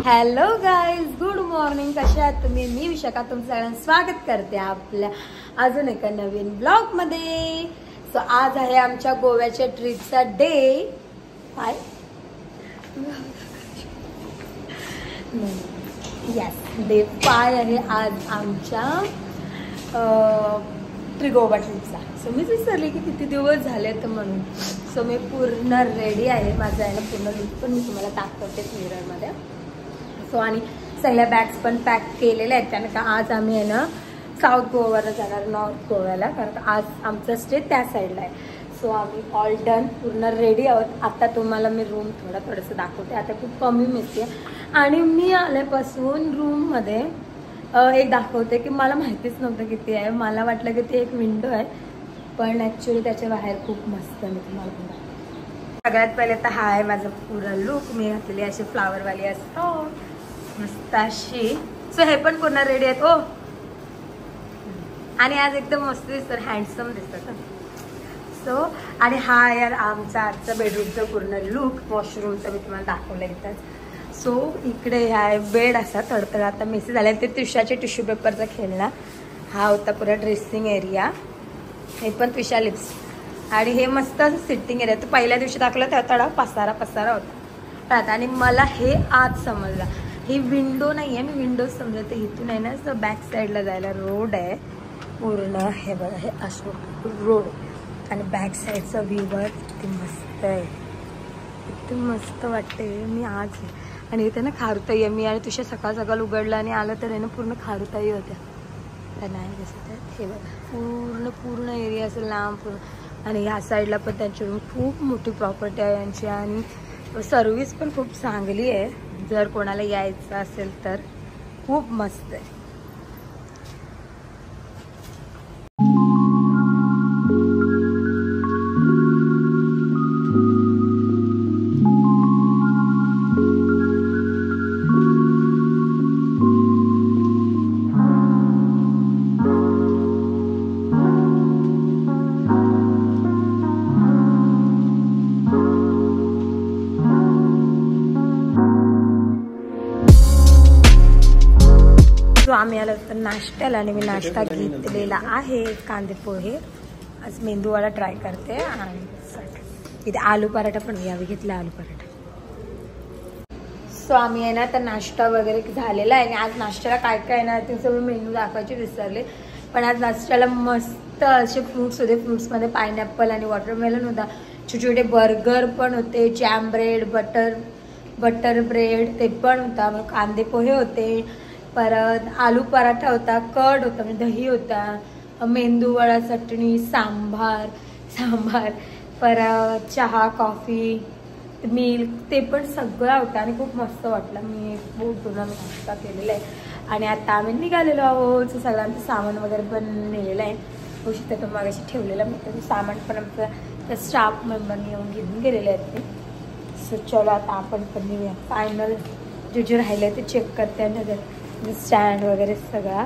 Hello guys, good morning. कशा आहात तुम्ही? मी विशाखा तुमचं सगळ्यांचं स्वागत करते आपल्या अजून एका नवीन ब्लॉग मध्ये. सो आज आहे आमच्या गोव्याच्या ट्रिपचा डे 5. यस, डे 5 आहे आज आमच्या गोवा ट्रिपचा. सो मी विसरली की किती दिवस झाले तर म्हणून. सो मी पूर्ण रेडी आहे. माझा आहे ना पूर्ण लुक पण मी तुम्हाला दाखवते मिररमध्ये. सो आणि सगळ्या बॅग्स पण पॅक केलेल्या आहेत, कारण का आज आम्ही आहे ना साऊथ गोव्याला जाणार, नॉर्थ गोव्याला, कारण आज आमचा स्टे त्या साईडला आहे. सो आम्ही ऑल डन, पूर्ण रेडी आहोत. आता तुम्हाला मी रूम थोडंसं दाखवते. आता खूप कमी मिळते आणि मी आल्यापासून रूममध्ये एक दाखवते की मला माहितीच नव्हतं किती आहे. मला वाटलं की ती एक विंडो आहे, पण ॲक्च्युली त्याच्या बाहेर खूप मस्त. मी तुम्हाला सगळ्यात पहिले तर हा आहे माझा पूर्ण लुक. मी घातलेली अशी फ्लावरवाली असतो मस्त अशी. सो हे पण पूर्ण रेडी आहेत. ओ आणि आज एकदम मस्त दिसतं, हँडसम दिसतं. सो आणि हा यार आमचा आजचा बेडरूमचा पूर्ण लुक. वॉशरूमचा मी तुम्हाला दाखवलं इथंच. सो इकडे ह्या बेड असा तडतड आता मेसेज झाला. ते तुषाचे टिश्यू पेपरचा खेळणा. हा होता पुरा ड्रेसिंग एरिया. हे पण तुषा लिप्स. आणि हे मस्त असं सिटिंग एरिया. तर पहिल्या दिवशी दाखवलं तेव्हा तडा पसारा होता. आणि मला हे आज समजलं, ही विंडो नाही आहे. मी विंडो समजते इथून आहे ना, तर बॅक साईडला जायला रोड आहे पूर्ण. हे बघा, हे अशोक रोड आणि बॅक साईडचा व्ह्यूवर किती मस्त आहे, किती मस्त वाटते. मी आज आणि इथे ना खारुताई आहे. मी आणि तुझ्या सकाळ उघडलं आणि आलं तर आहे ना पूर्ण खारुताई होत्या. त्या नाही दिसत आहेत. हे बघा पूर्ण एरिया असं लांब पूर्ण. आणि ह्या साईडला पण त्यांच्याकडून खूप मोठी प्रॉपर्टी आहे यांची. आणि सर्विस पण खूप चांगली आहे. जर कोणाला यायचं असेल तर खूप मस्त आहे. आम्ही आलो तर नाश्त्याला आणि मी नाश्ता घेतलेला आहे कांदे पोहे. आज मेंदूवाला ट्राय करते. आणि इथे आलू पराठा पण यावी घेतला, आलू पराठा. सो आम्ही आहे ना तर नाश्ता वगैरे झालेला आहे. आणि आज नाश्त्याला काय काय ना ते सगळं मेनू दाखवायचे विसरले. पण आज नाश्त्याला मस्त असे फ्रूट्स होते. फ्रूट्समध्ये पायनॅपल आणि वॉटरमेलन होता. छोटे छोटे बर्गर पण होते, जॅम ब्रेड, बटर ब्रेड ते पण होता. मग कांदे पोहे होते, परत आलू पराठा होता, कर्ड होता म्हणजे दही होता, मेंदूवडा, चटणी, सांबार, परत चहा, कॉफी, मिल्क ते पण सगळं होतं. आणि खूप मस्त वाटलं. मी खूप जुना नाश्ता केलेला आहे. आणि आता आम्ही निघालेलो आहोत. सगळ्यांचं सामान वगैरे पण नेलेलं आहे. गोष्टी तर मागाशी ठेवलेलं मी सामान पण आमचं स्टाफ मेंबरने येऊन घेऊन गेलेले आहेत ते. सो चलो आता आपण पण निघूया. फायनल जे राहिलं ते चेक करते आणि स्टँड वगैरे सगळा.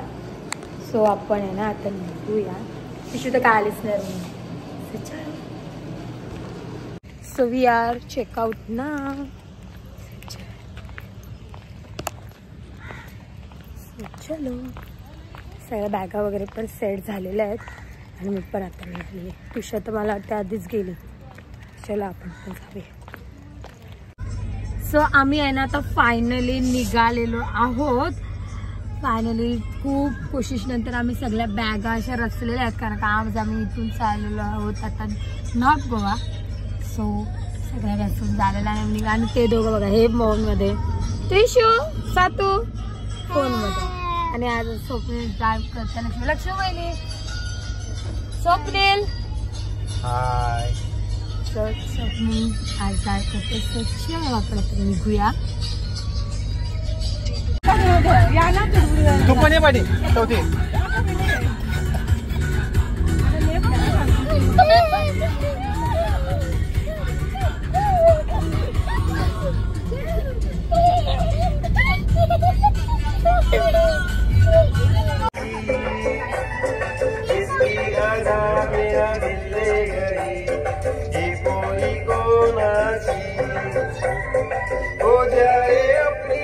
सो आपण आहे ना आता निघूया. तिशी तर काय आलीच नाही. सो वी आर चेकआउट ना. चलो, सगळ्या बॅगा वगैरे पण सेट झालेल्या आहेत. आणि मी पण आता निघली. तुषा तर मला वाटतं आधीच गेली. चलो आपण पण जाऊया. सो आम्ही आहे ना आता फायनली निघालेलो आहोत. फायनली खूप कोशिशनंतर आम्ही सगळ्या बॅगा अशा रचलेल्या आहेत, कारण का आज आम्ही इथून चाललेलो आहोत आता नॉर्थ गोवा. सो सगळ्या रचून झालेला आहे. आणि ते दोघं बघा, हे फोनमध्ये, टिशू सातू फोनमध्ये. आणि आज स्वप्नील ड्राईव्ह करताना लक्ष्मी वहिनी, स्वप्नील हाय. सो स्वप्नील आज ड्राईव्ह करते. सो आपण आता निघूया. तू पण ये पाठी चौथी. हो जाए अपनी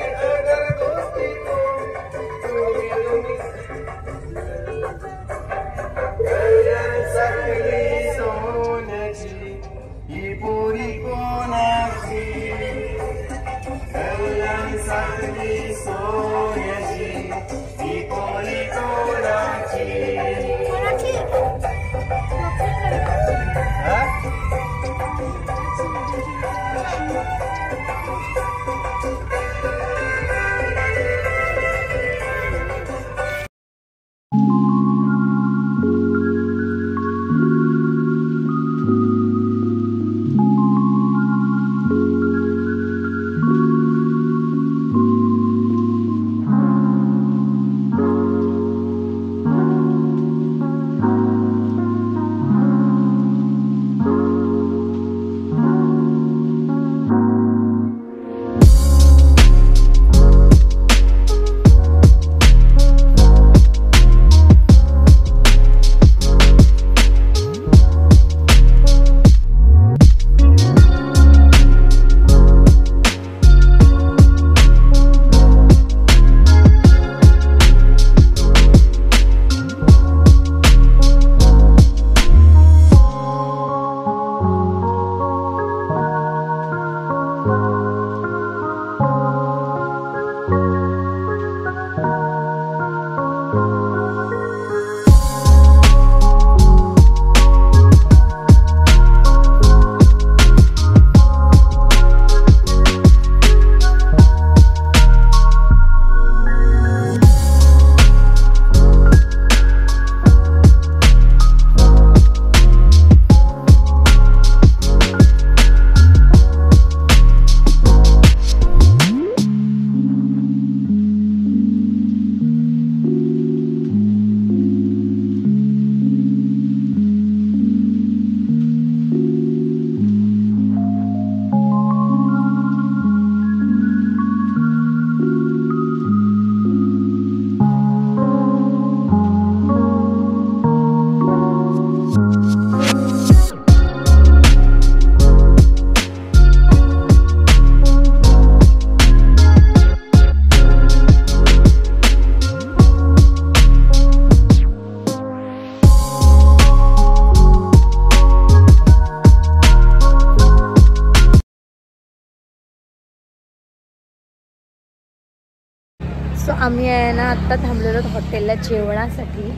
सो आम्ही आहे ना आत्ता थांबलेलो हॉटेलला जेवणासाठी.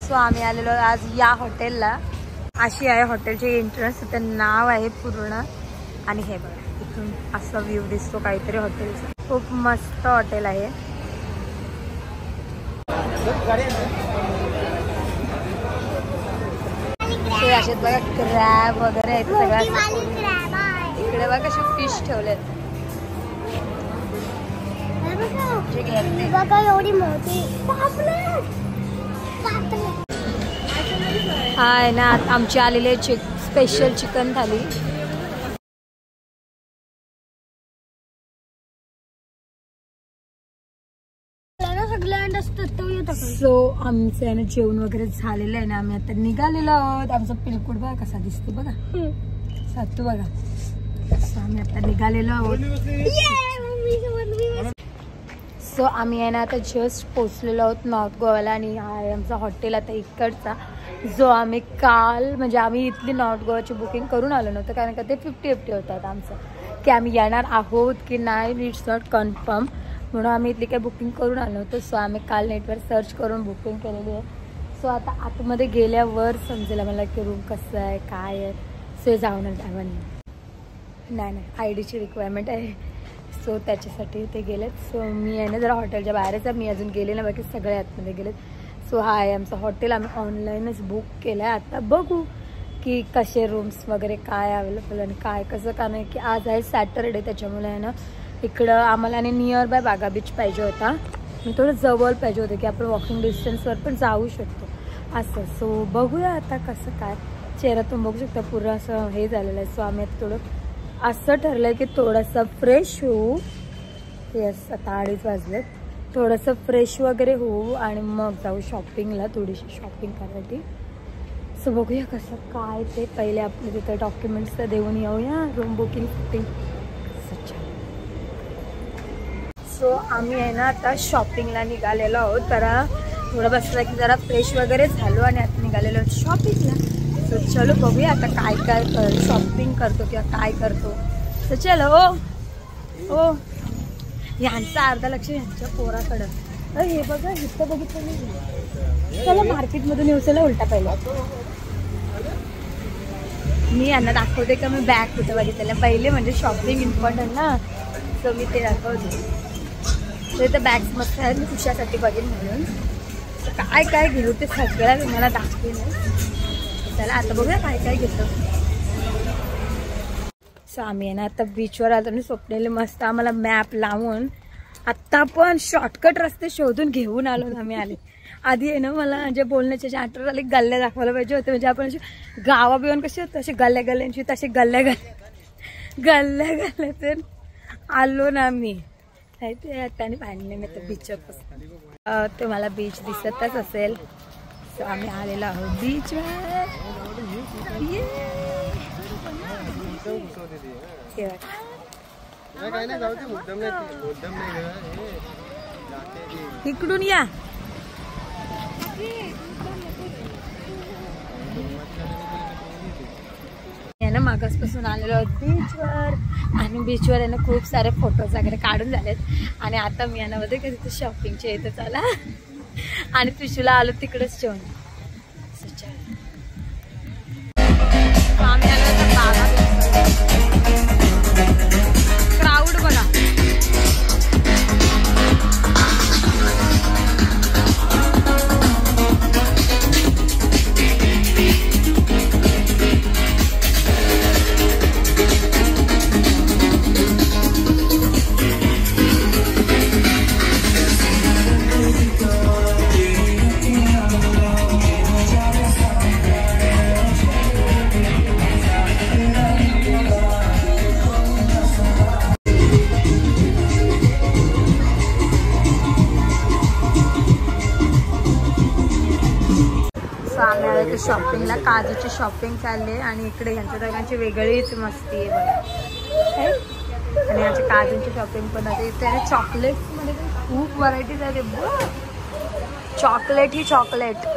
सो आम्ही आलेलो आज या हॉटेलला. अशी आहे हॉटेलची एंट्रन्स. तिथं नाव आहे पूर्ण आणि हे बघा इथून असा व्ह्यू दिसतो काहीतरी हॉटेलचा. खूप मस्त हॉटेल आहे. ते असेच बघा क्रॅब वगैरे आहेत सगळं. इकडे बघा कसे फिश ठेवलेत. हा आहे ना आमची आलेली आहे स्पेशल चिकन थाली. सो आमचं आहे ना जेवण वगैरे झालेलं आहे ना. आम्ही आता निघालेलो आहोत. आमचा पिलकुट बघा कसा दिसतो बघा. सातू बघा. सो आम्ही आता निघालेलो आहोत. सो आम्ही आहे ना आता जस्ट पोचलेलो आहोत नॉर्थ गोवाला. आणि हा आहे आमचा हॉटेल आता इकडचा जो आम्ही काल म्हणजे आम्ही इथली नॉर्थ गोवाची बुकिंग करून आलो नव्हतं कारण का ते 50-50 होतात आमचं की आम्ही येणार आहोत की नाही. इट्स नॉट कन्फर्म म्हणून आम्ही इथली काही बुकिंग करून आलो होतो. सो आम्ही काल नेटवर सर्च करून बुकिंग केलेली आहे. सो आता आतमध्ये गेल्यावर समजेल मला की रूम कसं आहे काय आहे. सो जाऊन नाही ID ची रिक्वायरमेंट आहे. सो त्याच्यासाठी ते गेलेत. सो मी आहे ना जरा हॉटेलच्या बाहेरच आहे. मी अजून गेले ना बाकी सगळे आतमध्ये गेलेत. सो हा आहे आमचं हॉटेल. आम्ही ऑनलाईनच बुक केलं आहे. आता बघू की कसे रूम्स वगैरे काय अवेलेबल आणि काय कसं. कारण की आज आहे सॅटरडे त्याच्यामुळे आहे ना इकडं आम्हाला आणि नियर बाय बागा बीच पाहिजे होता. मी थोडं जवळ पाहिजे होतं की आपण वॉकिंग डिस्टन्सवर पण जाऊ शकतो असं. सो बघूया आता कसं काय. चेहरा तुम्ही बघू शकता पूर्ण असं हे झालेलं आहे. सो आम्ही आता थोडं असं ठरलं आहे की थोडंसं फ्रेश होऊ. येस आता 2:30 वाजलेत. थोडंसं फ्रेश वगैरे होऊ आणि मग जाऊ शॉपिंगला. थोडीशी शॉपिंग करायसाठी. सो बघूया कसं काय ते. पहिले आपले तिथं डॉक्युमेंट्स तर देऊन येऊया रूम बुकिंगसाठी. सो आम्ही आहे ना आता शॉपिंगला निघालेलो आहोत. तर थोडं बसलं की जरा फ्रेश वगैरे झालो आणि आता निघालेलो आहोत शॉपिंगला. सो चलो बघूया आता काय काय शॉपिंग करतो किंवा काय करतो. सो चलो हो यांचं अर्धा लक्ष यांच्या पोराकडं. हे बघा इथं बघितलं नाही. चला मार्केटमधून येऊ. चला उलटा पहिला मी यांना दाखवते का मी बॅग कुठं बघितलेलं. पहिले म्हणजे शॉपिंग इम्पॉर्टंट ना, सो मी ते दाखवते. तर ते बॅग्स मस्त आहेत. मी तुझ्यासाठी बघेन म्हणून काय काय घेऊ ते सगळं तुम्हाला दाखवेन. चला आता बघूया काय काय घेतो. सो आम्ही आहे ना आता बीचवर आलो आणि स्वप्नेले मस्त आम्हाला मॅप लावून आत्ता पण शॉर्टकट रस्ते शोधून घेऊन आलो ना. आम्ही आले आधी आहे ना मला म्हणजे बोलण्याची अशी आठवण आली गल्ल्या दाखवायला पाहिजे होते. म्हणजे आपण अशी गावा बिवून कशी होतं अशी गल्ल्या गल्ल्यांची तशी गल्ल्या आलो ना आम्ही. ते त्याने पाहिलं मी तर बीचवर तुम्हाला बीच दिसतच असेल. सो आम्ही आलेलो आहोत बीचवर. इकडून या ना मागासपासून आलेलो आहोत बीचवर. आणि बीचवर आहे ना खूप सारे फोटोज वगैरे काढून झालेत. आणि आता मी यांना मध्ये कधी तिथे शॉपिंगचे येतं चला. आणि त्रिशूला आलो तिकडेच जेवण. आम्ही आलो तर बागा क्राऊड बघा. शॉपिंगला काजूची शॉपिंग चालली आणि इकडे यांच्या दोघांची वेगळीच मस्ती आहे बघा. आणि यांच्या काजूची शॉपिंग पण आहे. इथे चॉकलेट्समध्ये खूप व्हरायटीज आहेत. चॉकलेट ही चॉकलेट.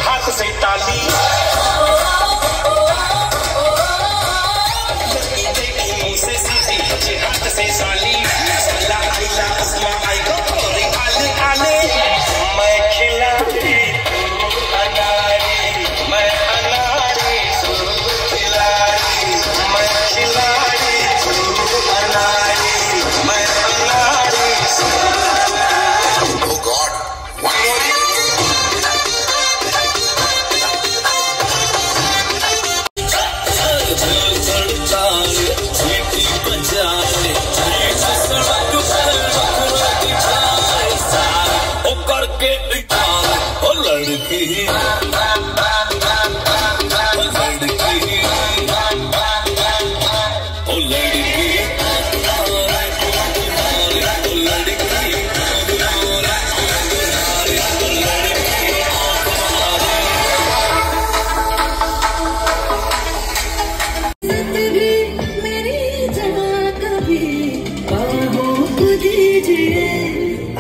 हाथ से ताली से सीधी हाथ से साली आले मैं खिलाड़ी अनारी मैं अनारी खिलाड़ी मैं खिलाड़ी अनारी मैं अनारी। Oh God, one more.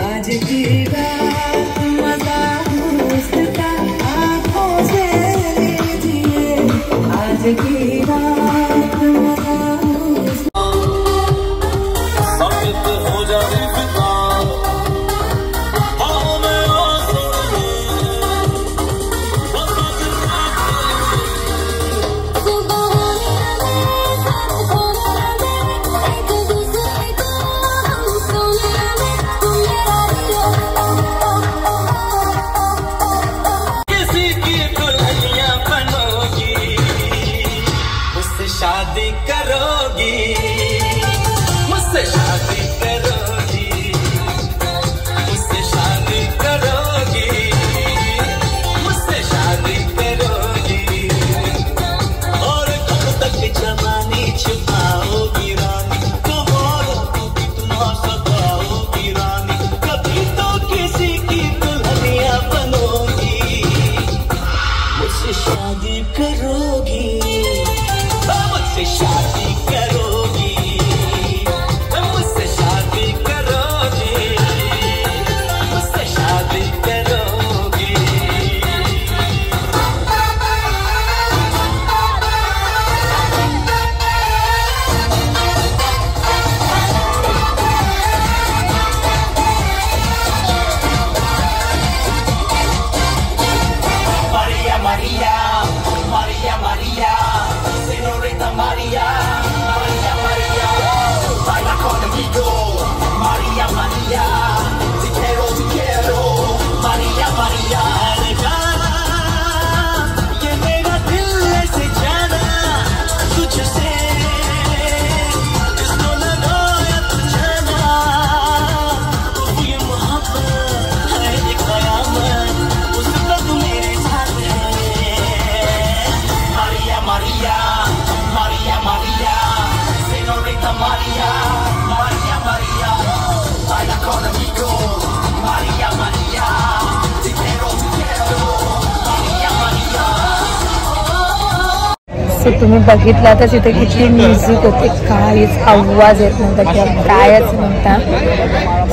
आज की रात मजा उसका आँखों से लीजिए, आज की रात मजा हो जाए शादी करोगी मुझसे शादी करोगी मुझसे शादी करोगी मुझसे शादी करोगी और कब तक जवानी छुपाओगी रानी तुम्हारा कितना सताओगी रानी कभी तो किसी की दुल्हनिया बनोगी मुझसे शादी करोगी मुझसे शादी करोगी मुझसे शादी करोगी मुझसे शादी करोगी। Maria Maria Maria Maria Señorita Maria, Maria, Maria, baila conmigo, Maria, Maria, te quiero, Maria, Maria. ये मेरा दिल ऐसे जाना तुझसे, जिसको लगाया तुझाना, ये मोहब्बत है ये कयामत, उस तक मेरे साथ है। Maria, Maria. Maria, Maria, Señorita Maria, Maria, Maria, baila conmigo, Maria, Maria, te quiero, Maria, Maria. So तुम्ही बघितला तर तिथे किती म्युझिक होते, काहीच आवाज येत नव्हता किंवा कायच नव्हता.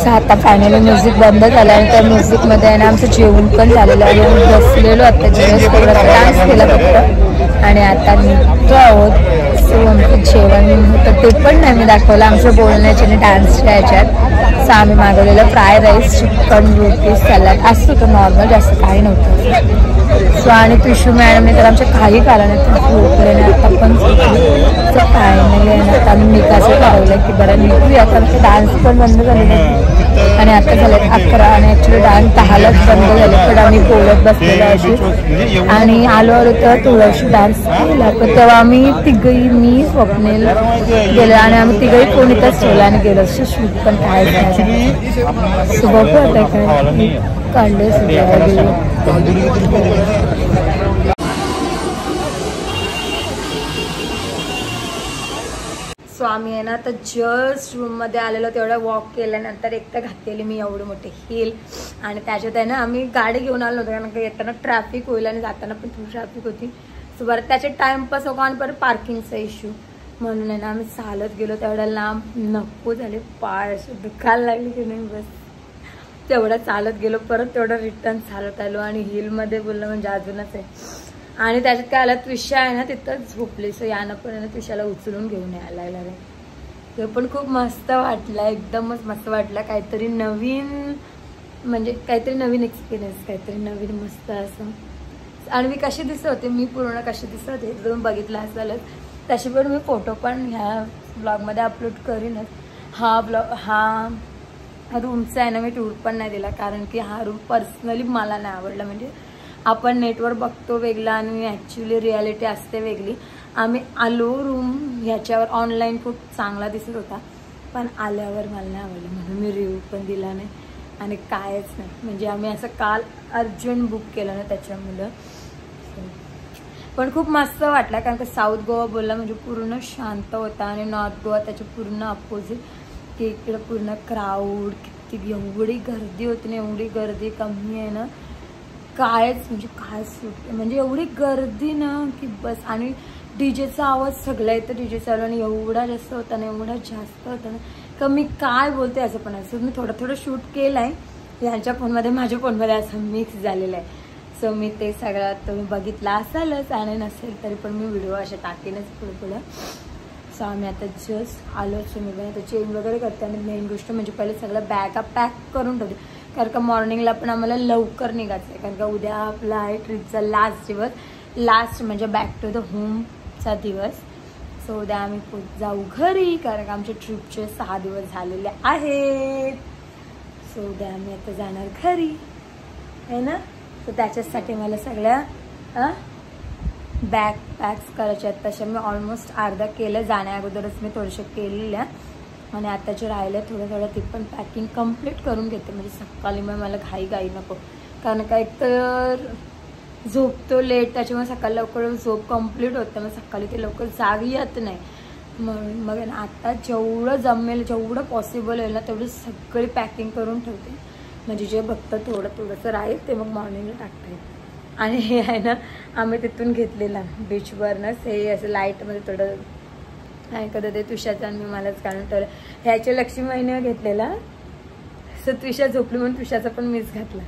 सो आता फायनली म्युझिक बंद झालं आणि त्या म्युझिकमध्ये आहे ना आमचं जेवण पण झालेलं आहे. बसलेलो आता जेवण डान्स केला फक्त आणि आता निघतो आहोत. सो आमचं जेवण होतं ते पण नाही मी दाखवलं आमच्या बोलण्याच्या आणि डान्सच्या ह्याच्यात. सो आम्ही मागवलेलं फ्राय राईस, चिकन, रोटी, सॅलड असं होतं नॉर्मल, जास्त काही नव्हतं. सो आणि पिशू मॅडमने तर आमच्या काही कारण झोपले नाही आता पण झोपली. सो फायनली आता आम्ही निघायचं ठरवलं की बरं निघूया. आता आमचे डान्स पण बंद झालेले आणि आता झाले 11 आणि ॲक्च्युली डान्स 10लाच बंद झाले. पण आम्ही बोलत बसलेलो अशी आणि आलो तर थोडाशी डान्स केला. पण तेव्हा आम्ही तिघही मी स्वप्नेल गेलो आणि आम्ही तिघही कोणीतच ठेवलं आणि गेलो. अशी शूट पण काय सो बघू आता काय काढले सुद्धा. सो सो आम्ही आहे ना तर जस्ट रूममध्ये आलेलो, तेवढा वॉक केल्यानंतर एक तर घातलेली मी एवढे मोठे हिल, आणि त्याच्यात आहे ना आम्ही गाडी घेऊन आलो होतो कारण का येताना ट्रॅफिक होईल आणि जाताना पण थोडी ट्रॅफिक होती. सो बरं त्याचे टाइमपास हो आणि परत पार्किंगचा इश्यू म्हणून आहे ना आम्ही चालत गेलो. तेवढ्या लांब नको झाले, पाय असे दुखायला लागले की नाही, बस तेवढं चालत गेलो, परत तेवढं रिटर्न चालत आलो. आणि हिलमध्ये बोललं म्हणजे अजूनच आहे. आणि त्याच्यात काय आलं, त्रिशा आहे ना तिथं झोपली. सो यानं पण आहे ना त्रिशाला उचलून घेऊन यायला लागला. ते पण खूप मस्त वाटलं, एकदमच मस्त वाटलं. काहीतरी नवीन म्हणजे काहीतरी नवीन एक्सपिरियन्स, काहीतरी नवीन मस्त असं. आणि मी कशी दिसत होते, मी पूर्ण कशी दिसत होते तुम्ही बघितलं असेलच. तशी पण मी फोटो पण ह्या ब्लॉगमध्ये अपलोड करीनच. हा रूमचा आहे ना मी टूर पण नाही दिला कारण की हा रूम पर्सनली मला नाही आवडला. म्हणजे आपण नेटवर बघतो वेगळा आणि ॲक्च्युली रियालिटी असते वेगळी. आम्ही आलो रूम ह्याच्यावर ऑनलाईन खूप चांगला दिसत होता, पण आल्यावर मला नाही आवडलं म्हणून मी रिव्ह्यू पण दिला नाही आणि कायच नाही. म्हणजे आम्ही असं काल अर्जंट बुक केलं ना त्याच्यामुळं. पण खूप मस्त वाटलं कारण का साऊथ गोवा बोलला म्हणजे पूर्ण शांत होता आणि नॉर्थ गोवा त्याच्या पूर्ण अपोजिट, की इकडं पूर्ण क्राऊड, किती एवढी गर्दी होती ना, एवढी गर्दी कमी आहे ना कायच म्हणजे काय सुट, म्हणजे एवढी गर्दी ना की बस. आणि डीजेचा आवाज सगळा येतं, डीजे चालू, आणि एवढा जास्त होता ना, एवढा जास्त होता ना का मी काय बोलते असं पण असं. मी थोडं थोडं शूट केलं आहे यांच्या फोनमध्ये, माझ्या फोनमध्ये असं मिक्स झालेलं आहे. सो मी ते सगळं तुम्ही बघितलं असालच, आणि नसेल तरी पण मी व्हिडिओ असे टाकेनच पुढे पुढं. सो आम्ही आता जस्ट आलोच. मी पण आता चेंज वगैरे करते आणि मेन गोष्ट म्हणजे पहिले सगळं बॅगा पॅक करून ठेवते कारण का मॉर्निंगला पण आम्हाला लवकर निघायचं आहे कारण का उद्या आपला आहे ट्रिपचा लास्ट दिवस, लास्ट म्हणजे बॅक टू द होमचा दिवस. सो उद्या आम्ही जाऊ घरी कारण का आमच्या ट्रिपचे 6 दिवस झालेले आहेत. सो उद्या आम्ही आता जाणार घरी आहे ना. तर त्याच्यासाठी मला सगळ्या बॅग पॅक्स करायच्या आहेत. तशा मी ऑलमोस्ट अर्धा केलं, जाण्या अगोदरच मी थोडंसं केलेल्या, आणि आताचे राहिले थोडं ते पण पॅकिंग कम्प्लीट करून घेते म्हणजे सकाळी मग मला घाई नको. कारण का एकतर झोपतो लेट, त्याच्यामुळे सकाळी लवकर झोप कम्प्लीट होतं, मग सकाळी ते लवकर जाग येत नाही. म्हणून मग आता जेवढं जमेल, जेवढं पॉसिबल होईल ना तेवढी सगळी पॅकिंग करून ठेवते. म्हणजे जे बघतं थोडंसं राहील ते मग मॉर्निंगला टाकता येईल. आणि हे आहे ना आम्ही तिथून घेतलेलं बीचवरनंच, हे असं लाईटमध्ये थोडं नाही कधी ते तुषाचं आणि मी मलाच काढून ठेवलं. ह्याच्या लक्ष्मी महिन्यावर घेतलेला. सो तुषा झोपली म्हणून तुषाचा पण मीच घातला.